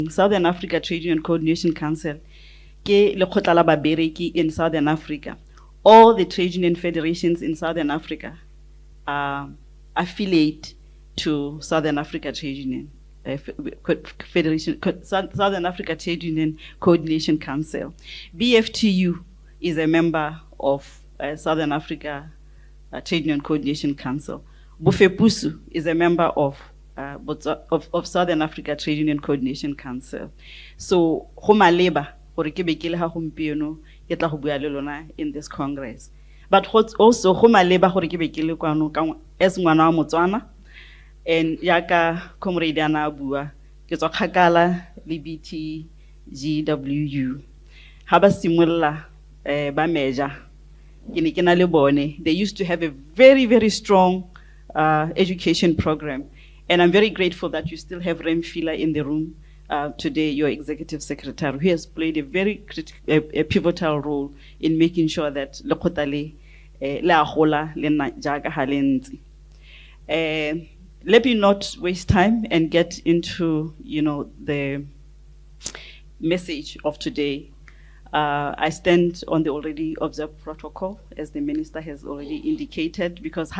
Southern Africa Trade Union Coordination Council ke lekgotla la babereki in Southern Africa. All the trade union federations in Southern Africa are affiliate to Southern Africa Trade Union Southern Africa Trade Union Coordination Council. BFTU is a member of Southern Africa Trade Union Coordination Council. Bufepusu is a member of Southern Africa Trade Union Coordination Council. So, Homaleba, in this Congress. But also, Homaleba, as Mwana Botswana, and Yaka Comrade Anabua, Ketokakala, BTGWU. Haba Simula, Bameja, they used to have a very, very strong education program. And I'm very grateful that you still have Remfila in the room today, your executive secretary, who has played a very a pivotal role in making sure that Lokotale la hola lena jaga halenzi. Let me not waste time and get into the message of today. I stand on the already observed protocol, as the minister has already indicated, because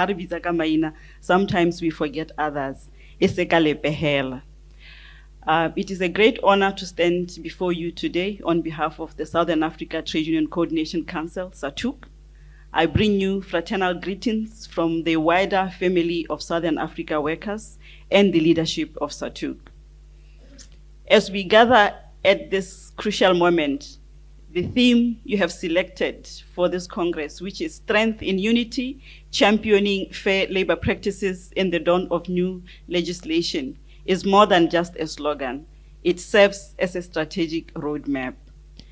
sometimes we forget others. It is a great honor to stand before you today on behalf of the Southern Africa Trade Union Coordination Council, SATUCC. I bring you fraternal greetings from the wider family of Southern Africa workers and the leadership of SATUCC. As we gather at this crucial moment, the theme you have selected for this Congress, which is Strength in Unity, Championing Fair Labor Practices in the Dawn of New Legislation, is more than just a slogan. It serves as a strategic roadmap.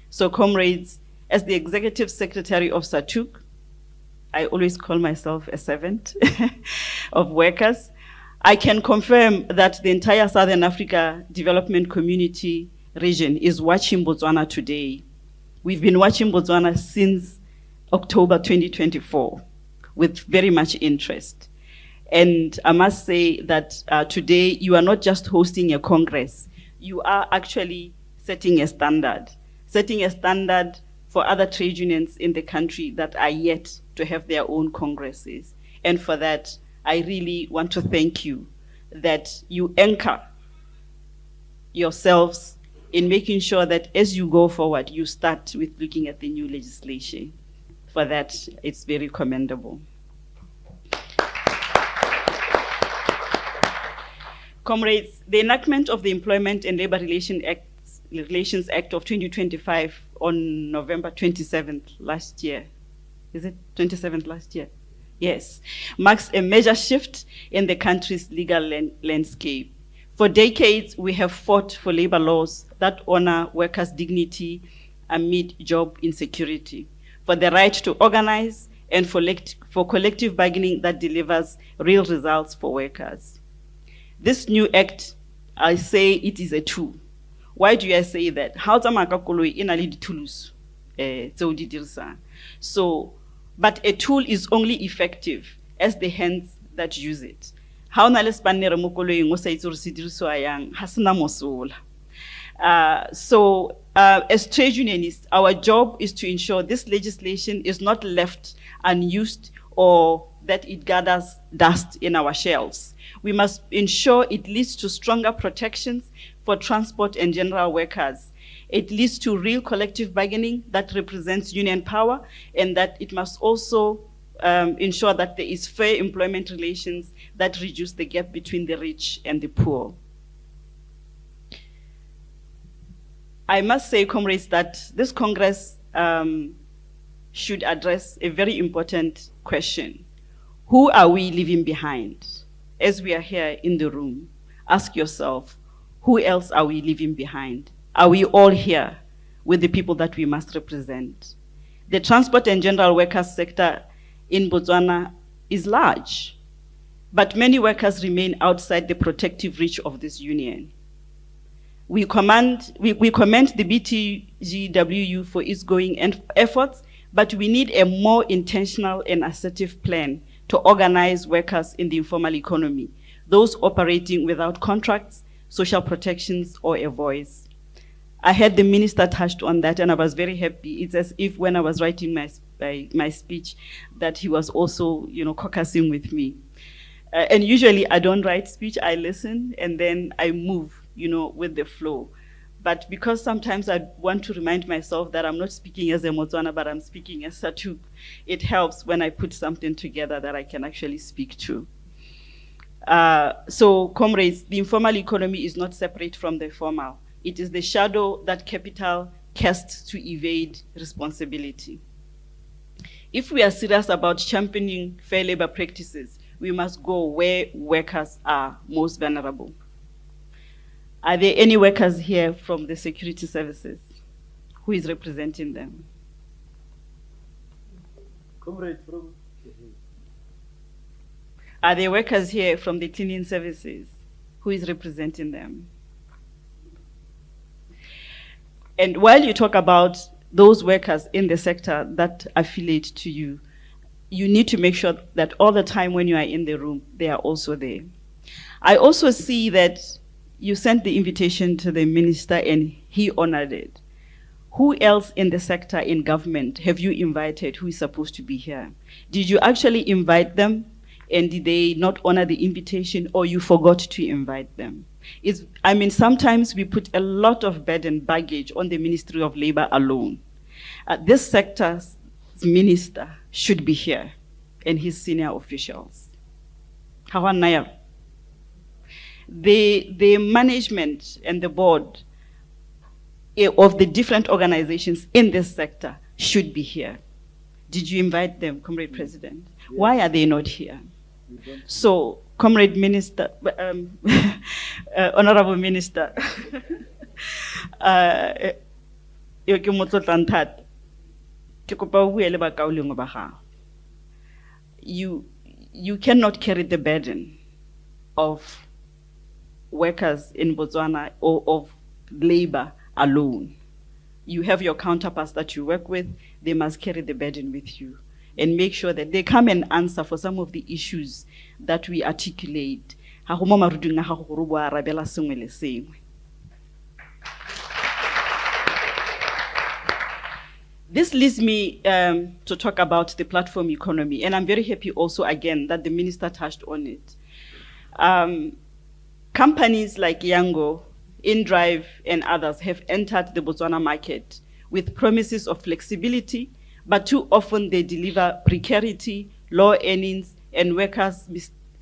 So, comrades, as the Executive Secretary of SATUCC, I always call myself a servant of workers. I can confirm that the entire Southern Africa Development Community region is watching Botswana today. We've been watching Botswana since October 2024 with very much interest. And I must say that today you are not just hosting a Congress, you are actually setting a standard for other trade unions in the country that are yet to have their own congresses. And for that, I really want to thank you that you anchor yourselves in making sure that as you go forward, you start with looking at the new legislation. For that, it's very commendable. Comrades, the enactment of the Employment and Labor Relations Act of 2025 on November 27th last year. Is it 27th last year? Yes. Marks a major shift in the country's legal landscape. For decades, we have fought for labor laws that honor workers' dignity amid job insecurity, for the right to organize, and for collective bargaining that delivers real results for workers. This new act, I say it is a tool. Why do I say that? So, but a tool is only effective as the hands that use it. So, as trade unionists, our job is to ensure this legislation is not left unused or that it gathers dust in our shelves. We must ensure it leads to stronger protections for transport and general workers. It leads to real collective bargaining that represents union power, and that it must also ensure that there is fair employment relations that reduce the gap between the rich and the poor. I must say, comrades, that this Congress should address a very important question. Who are we leaving behind? As we are here in the room, ask yourself, who else are we leaving behind? Are we all here with the people that we must represent? The transport and general workers sector in Botswana is large, but many workers remain outside the protective reach of this union. We commend the BTGWU for its going efforts, but we need a more intentional and assertive plan to organize workers in the informal economy, those operating without contracts, social protections, or a voice. I heard the minister touched on that, and I was very happy. It's as if when I was writing my speech that he was also, caucusing with me. And usually I don't write speech, I listen, and then I move, with the flow. But because sometimes I want to remind myself that I'm not speaking as a Botswana, but I'm speaking as SATUCC, it helps when I put something together that I can actually speak to. So, comrades, the informal economy is not separate from the formal. It is the shadow that capital casts to evade responsibility. If we are serious about championing fair labor practices, we must go where workers are most vulnerable. Are there any workers here from the security services? Who is representing them? Comrade from... Are there workers here from the cleaning services? Who is representing them? And while you talk about those workers in the sector that affiliate to you, you need to make sure that all the time when you are in the room, they are also there. I also see that you sent the invitation to the minister and he honored it. Who else in the sector in government have you invited who is supposed to be here? Did you actually invite them and did they not honor the invitation or you forgot to invite them? Sometimes we put a lot of burden baggage on the Ministry of Labor alone. This sector's minister should be here and his senior officials. Hawanaya. The management and the board of the different organizations in this sector should be here. Did you invite them, Comrade President? Yes. Why are they not here? So, Comrade Minister, Honorable Minister, you cannot carry the burden of workers in Botswana or of labor alone. You have your counterparts that you work with, they must carry the burden with you and make sure that they come and answer for some of the issues that we articulate. This leads me to talk about the platform economy, and I'm very happy also again that the minister touched on it. Companies like Yango, InDrive, and others have entered the Botswana market with promises of flexibility, but too often they deliver precarity, low earnings, and workers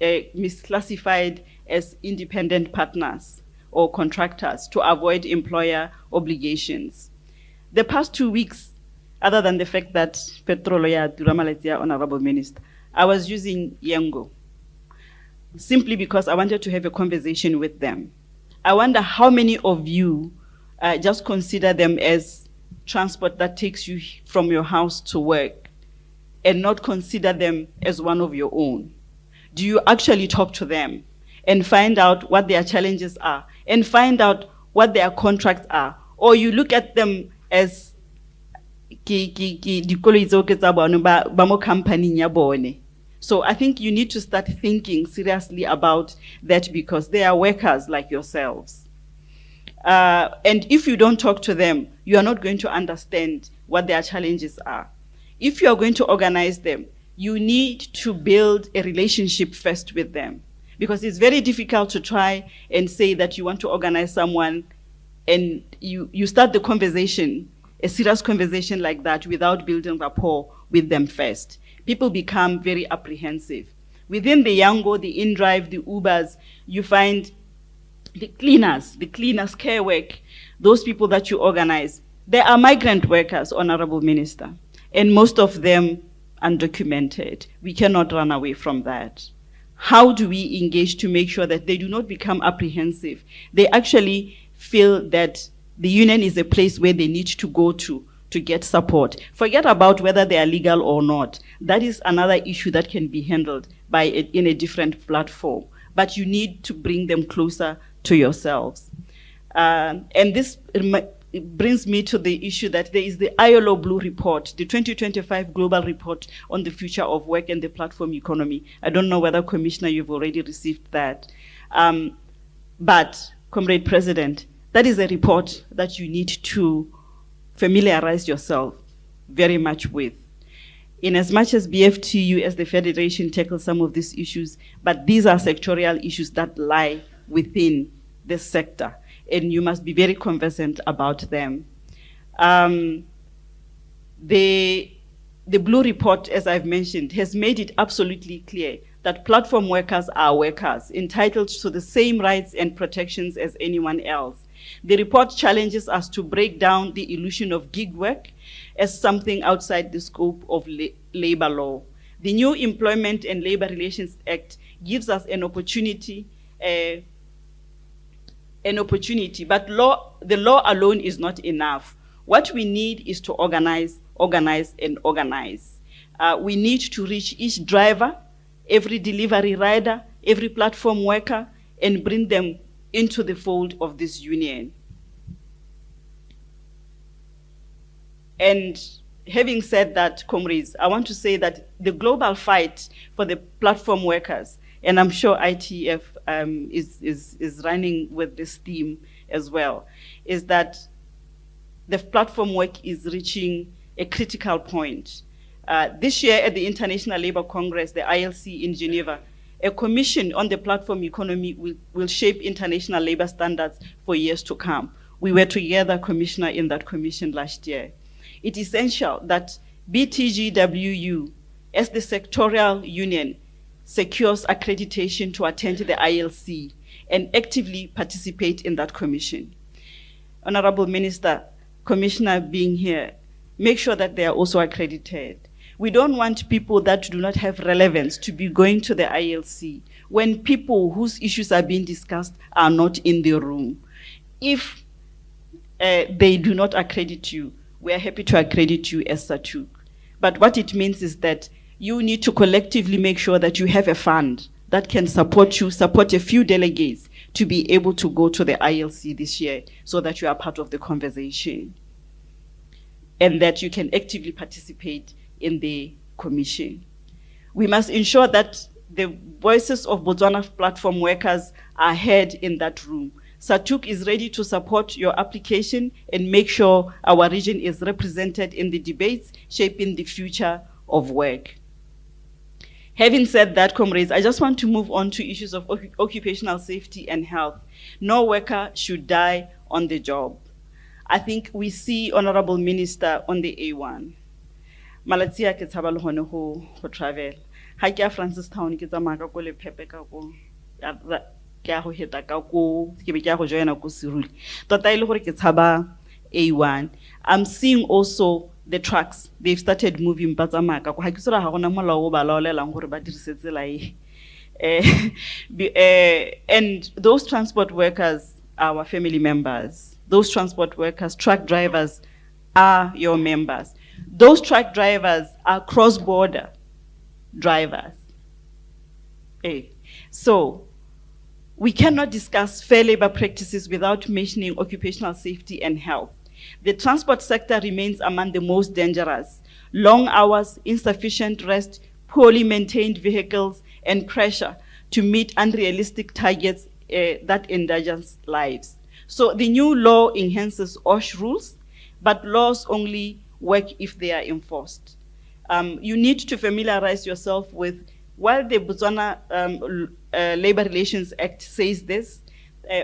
misclassified as independent partners or contractors to avoid employer obligations. The past 2 weeks, other than the fact that Petroloya Duramalatia, Honorable Minister, I was using Yango simply because I wanted to have a conversation with them. I wonder how many of you just consider them as transport that takes you from your house to work and not consider them as one of your own. Do you actually talk to them and find out what their challenges are and find out what their contracts are? Or you look at them as so I think you need to start thinking seriously about that because they are workers like yourselves. And if you don't talk to them, you are not going to understand what their challenges are. If you are going to organize them, you need to build a relationship first with them because it's very difficult to try and say that you want to organize someone and you start the conversation, a serious conversation like that without building rapport with them first. People become very apprehensive. Within the Yango, the InDrive, the Ubers, you find the cleaners, care work, those people that you organize. They are migrant workers, Honorable Minister, and most of them undocumented. We cannot run away from that. How do we engage to make sure that they do not become apprehensive? They actually feel that the union is a place where they need to go to get support. Forget about whether they are legal or not. That is another issue that can be handled in a different platform. But you need to bring them closer to yourselves. And this brings me to the issue that there is the ILO Blue Report, the 2025 Global Report on the Future of Work and the Platform Economy. I don't know whether, Commissioner, you've already received that. But Comrade President, that is a report that you need to familiarize yourself very much with. In as much as BFTU as the Federation tackles some of these issues, but these are sectorial issues that lie within this sector, and you must be very conversant about them. The Blue Report, as I've mentioned, has made it absolutely clear that platform workers are workers, entitled to the same rights and protections as anyone else. The report challenges us to break down the illusion of gig work as something outside the scope of labor law. The new Employment and Labor Relations Act gives us an opportunity, but the law alone is not enough. What we need is to organize, and organize. We need to reach each driver, every delivery rider, every platform worker, and bring them into the fold of this union. And having said that, comrades, I want to say that the global fight for the platform workers, and I'm sure ITF is running with this theme as well, is that the platform work is reaching a critical point. This year at the International Labour Congress, the ILC in Geneva, a commission on the platform economy will shape international labor standards for years to come. We were together, Commissioner, in that commission last year. It is essential that BTGWU, as the sectorial union, secures accreditation to attend the ILC and actively participate in that commission. Honorable Minister, Commissioner being here, make sure that they are also accredited. We don't want people that do not have relevance to be going to the ILC when people whose issues are being discussed are not in the room. If they do not accredit you, we are happy to accredit you as SATUCC. But what it means is that you need to collectively make sure that you have a fund that can support you, support a few delegates to be able to go to the ILC this year so that you are part of the conversation and that you can actively participate in the commission. We must ensure that the voices of Botswana platform workers are heard in that room. SATUCC is ready to support your application and make sure our region is represented in the debates shaping the future of work. Having said that, comrades, I just want to move on to issues of occupational safety and health. No worker should die on the job. I think we see Honorable Minister on the A1. Malatsia ke tshaba le hone go travel. Ha ke a Francistown ke tsamaya ka go le Pepe ka go ke a go heta ka go ke be ke a go joina go Siruli. Tota ile gore ke tshaba A1. I'm seeing also the trucks. They've started moving ba tsamaya ka go ha ke tsela ha gona molao o ba laolelang gore ba dirisetse la and those transport workers are our family members. Those transport workers, truck drivers are your members. Those truck drivers are cross-border drivers. So we cannot discuss fair labor practices without mentioning occupational safety and health. The transport sector remains among the most dangerous. Long hours, insufficient rest, poorly maintained vehicles, and pressure to meet unrealistic targets that endangers lives. So the new law enhances OSH rules, but laws only work if they are enforced. You need to familiarize yourself with, while the Botswana Labor Relations Act says this,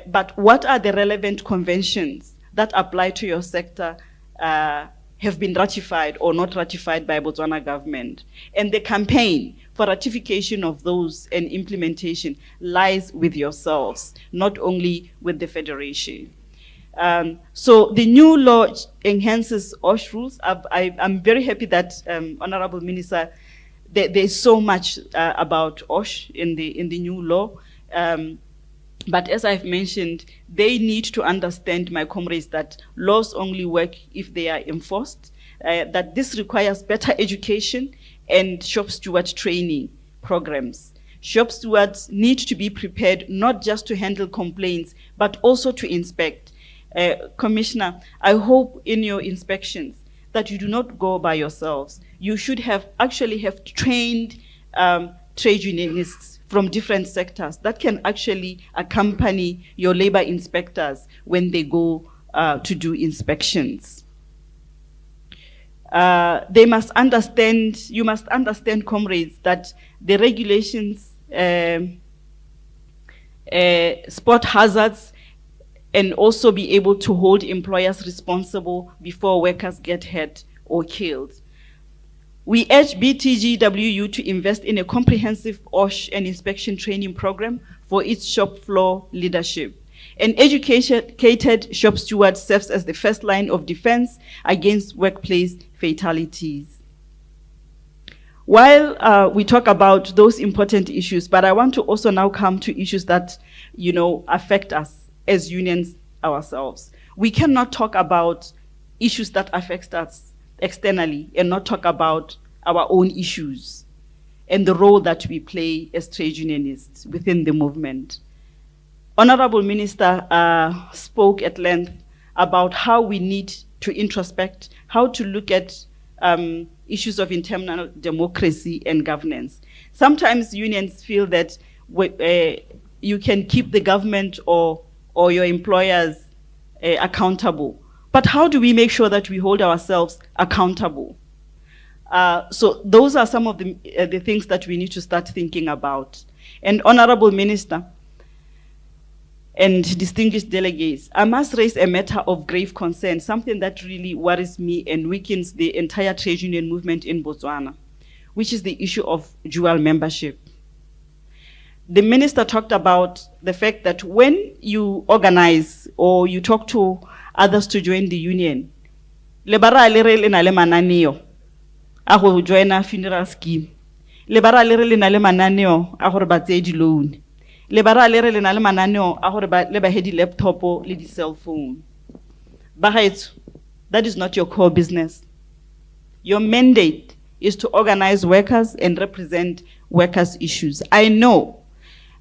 but what are the relevant conventions that apply to your sector have been ratified or not ratified by Botswana government. And the campaign for ratification of those and implementation lies with yourselves, not only with the Federation. So the new law enhances OSH rules. I'm very happy that, Honorable Minister, there's so much about OSH in the new law. But as I've mentioned, they need to understand, my comrades, that laws only work if they are enforced, that this requires better education and shop steward training programs. Shop stewards need to be prepared not just to handle complaints, but also to inspect. Commissioner, I hope in your inspections that you do not go by yourselves. You should actually have trained trade unionists from different sectors that can actually accompany your labor inspectors when they go to do inspections. You must understand, comrades, that the regulations spot hazards and also be able to hold employers responsible before workers get hurt or killed. We urge BTGWU to invest in a comprehensive OSH and inspection training program for its shop floor leadership. An educated shop steward serves as the first line of defense against workplace fatalities. While we talk about those important issues, but I want to also now come to issues that, affect us as unions ourselves. We cannot talk about issues that affect us externally and not talk about our own issues and the role that we play as trade unionists within the movement. Honorable Minister spoke at length about how we need to introspect, how to look at issues of internal democracy and governance. Sometimes unions feel that you can keep the government or your employers accountable. But how do we make sure that we hold ourselves accountable? So those are some of the things that we need to start thinking about. And Honorable Minister and distinguished delegates, I must raise a matter of grave concern, something that really worries me and weakens the entire trade union movement in Botswana, which is the issue of dual membership. The minister talked about the fact that when you organize or you talk to others to join the union, lebara le re le na le mananeo a go join a funeral scheme, lebara le re le na le mananeo a gore ba tseye di-loan, lebara le re le na le mananeo a gore le ba he di-laptop le di-cell phone. Bagaetso, that is not your core business. Your mandate is to organize workers and represent workers' issues. I know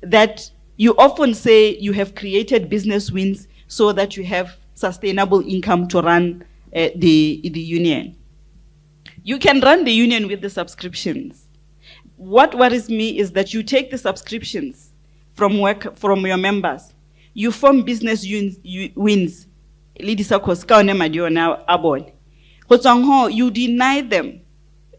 that you often say you have created business wins so that you have sustainable income to run the union. You can run the union with the subscriptions. What worries me is that you take the subscriptions from your members, you form business wins, you deny them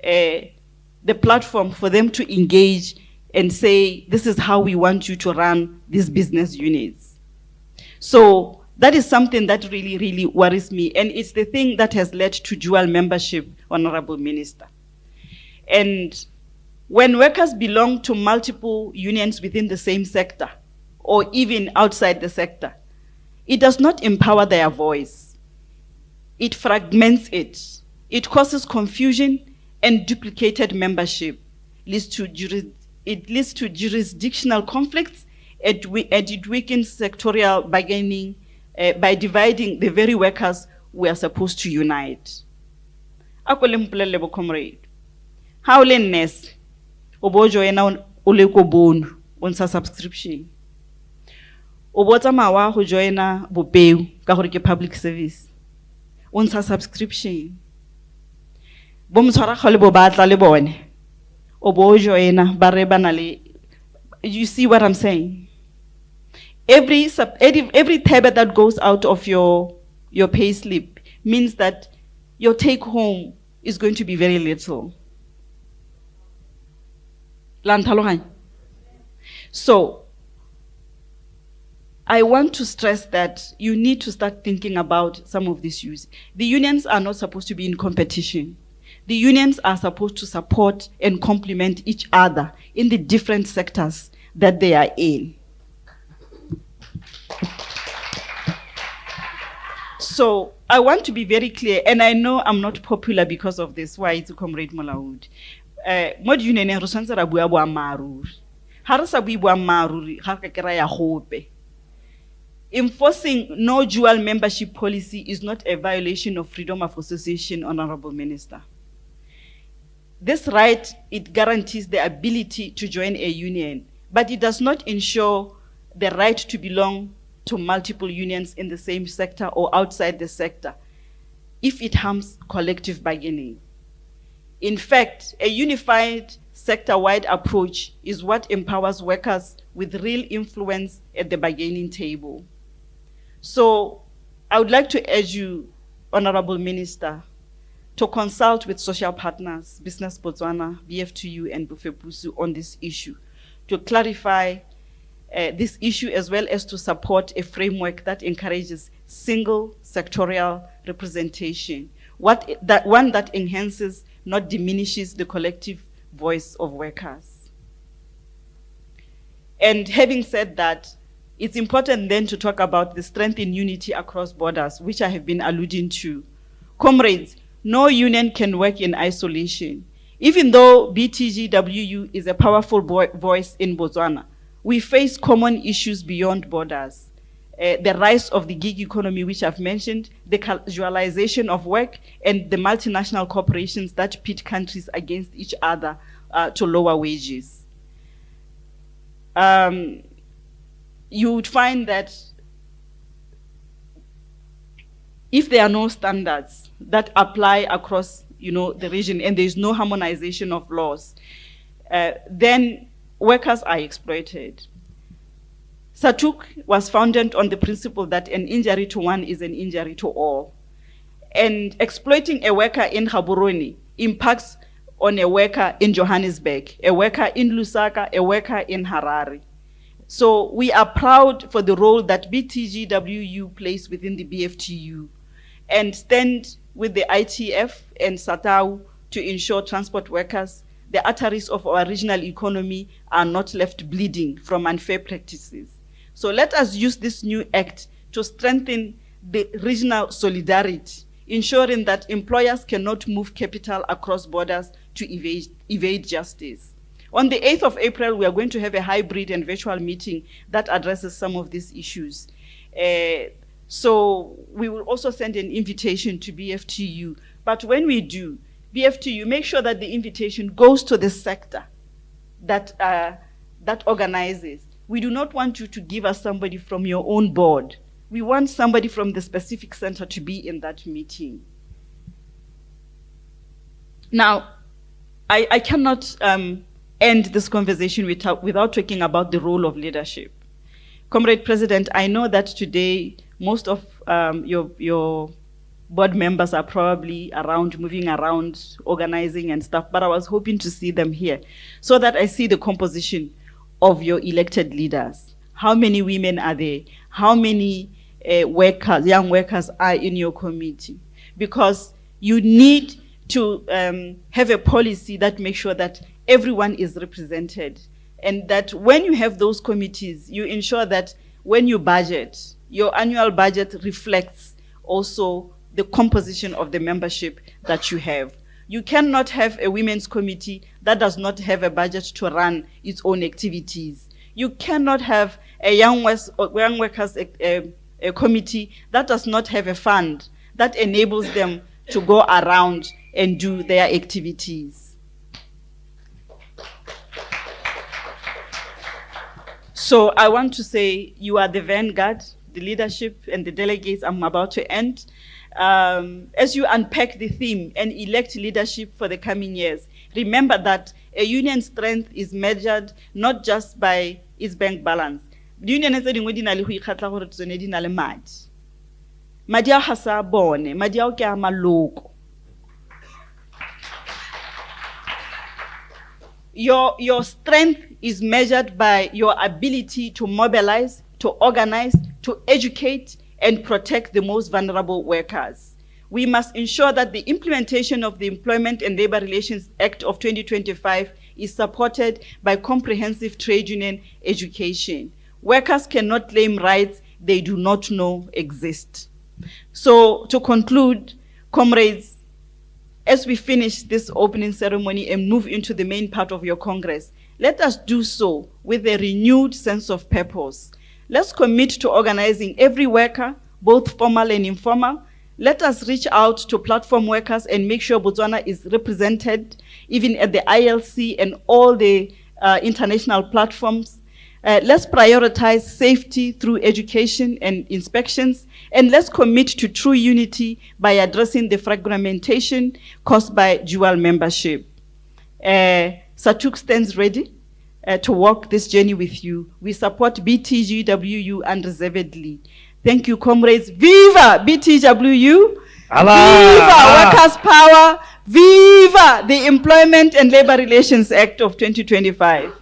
the platform for them to engage and say, this is how we want you to run these business units. So that is something that really, really worries me. And it's the thing that has led to dual membership, Honorable Minister. And when workers belong to multiple unions within the same sector, or even outside the sector, it does not empower their voice. It fragments it. It causes confusion and duplicated membership. It leads to jurisdictional conflicts, and it weakens sectorial bargaining by dividing the very workers we are supposed to unite. Comrade, how lenness obo joina ole ko bonu on sa subscription. Obo tsamawa go joina bopeu ka gore ke public service on sa subscription. Bo mtshwara khole bo batla le bone. Obo joina ba re bana le. You see what I'm saying? Every tab that goes out of your pay slip means that your take home is going to be very little. So I want to stress that you need to start thinking about some of these issues. The unions are not supposed to be in competition. The unions are supposed to support and complement each other in the different sectors that they are in. So I want to be very clear, and I know I'm not popular because of this. Why it's Comrade Molaud. Mod union re swantse ra bua boammaaruri. Ha re sa bua boammaaruri ga ka kera ya gope. Enforcing no dual membership policy is not a violation of freedom of association, Honorable Minister. This right, it guarantees the ability to join a union, but it does not ensure the right to belong to multiple unions in the same sector or outside the sector if it harms collective bargaining. In fact, a unified sector-wide approach is what empowers workers with real influence at the bargaining table. So I would like to urge you, Honorable Minister, to consult with social partners, Business Botswana, BFTU, and Bufepusu on this issue, to clarify this issue as well as to support a framework that encourages single sectorial representation, one that enhances, not diminishes, the collective voice of workers. And having said that, it's important then to talk about the strength in unity across borders, which I have been alluding to. Comrades, no union can work in isolation. Even though BTGWU is a powerful voice in Botswana, we face common issues beyond borders. The rise of the gig economy, which I've mentioned, the casualization of work, and the multinational corporations that pit countries against each other to lower wages. You would find that if there are no standards that apply across, the region, and there is no harmonization of laws, then workers are exploited. SATUCC was founded on the principle that an injury to one is an injury to all. And exploiting a worker in Gaborone impacts on a worker in Johannesburg, a worker in Lusaka, a worker in Harare. So we are proud for the role that BTGWU plays within the BFTU and stand with the ITF and SATAU to ensure transport workers, the arteries of our regional economy, are not left bleeding from unfair practices. So let us use this new act to strengthen the regional solidarity, ensuring that employers cannot move capital across borders to evade justice. On the 8th of April, we are going to have a hybrid and virtual meeting that addresses some of these issues. So we will also send an invitation to BFTU. But when we do, BFTU, make sure that the invitation goes to the sector that organizes. We do not want you to give us somebody from your own board. We want somebody from the specific center to be in that meeting. Now, I cannot end this conversation without talking about the role of leadership. Comrade President, I know that today most of your board members are probably around, moving around, organizing and stuff, but I was hoping to see them here so that I see the composition of your elected leaders. How many women are there? How many young workers are in your committee? Because you need to have a policy that makes sure that everyone is represented, and that when you have those committees, you ensure that when you budget, your annual budget reflects also the composition of the membership that you have. You cannot have a women's committee that does not have a budget to run its own activities. You cannot have a young workers a committee that does not have a fund that enables them to go around and do their activities. So I want to say you are the vanguard, the leadership and the delegates. I'm about to end. As you unpack the theme and elect leadership for the coming years, remember that a union's strength is measured not just by its bank balance. The union is dingwe di na le go ikgatla gore tsone di na le madi. Madi a ga sa bone, madi a o ke a maloko. Your strength is measured by your ability to mobilize, to organize, to educate, and protect the most vulnerable workers. We must ensure that the implementation of the Employment and Labor Relations Act of 2025 is supported by comprehensive trade union education. Workers cannot claim rights they do not know exist. So to conclude, comrades, as we finish this opening ceremony and move into the main part of your Congress, let us do so with a renewed sense of purpose. Let's commit to organizing every worker, both formal and informal. Let us reach out to platform workers and make sure Botswana is represented, even at the ILC and all the international platforms. Let's prioritize safety through education and inspections, and let's commit to true unity by addressing the fragmentation caused by dual membership. SATUCC stands ready to walk this journey with you. We support BTGWU unreservedly. Thank you, comrades. Viva BTGWU! Viva Workers' Power! Viva the Employment and Labor Relations Act of 2025!